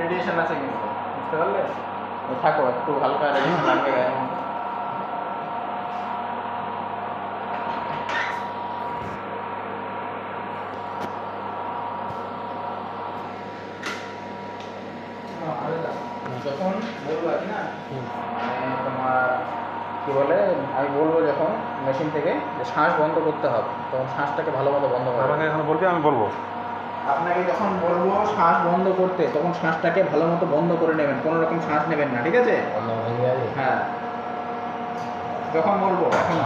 Radiation আছে কিন্তু, বুঝতে পারলে? থাকো, একটু হালকা রেডিয়েশন লাগবে গায়ে। যখন বলবো আর কি না, তোমার কি বলে, আমি বলবো যখন মেশিন থেকে যে শ্বাস বন্ধ করতে হবে, তখন শ্বাসটাকে ভালো মতো বন্ধ করবে। আমাকে এখন বলবি, আমি বলবো। আপনাকে যখন বলবো শ্বাস বন্ধ করতে, তখন শ্বাসটাকে ভালো মতো বন্ধ করে নেবেন, কোনো রকম শ্বাস নেবেন না, ঠিক আছে? হ্যাঁ, যখন বলবো এখন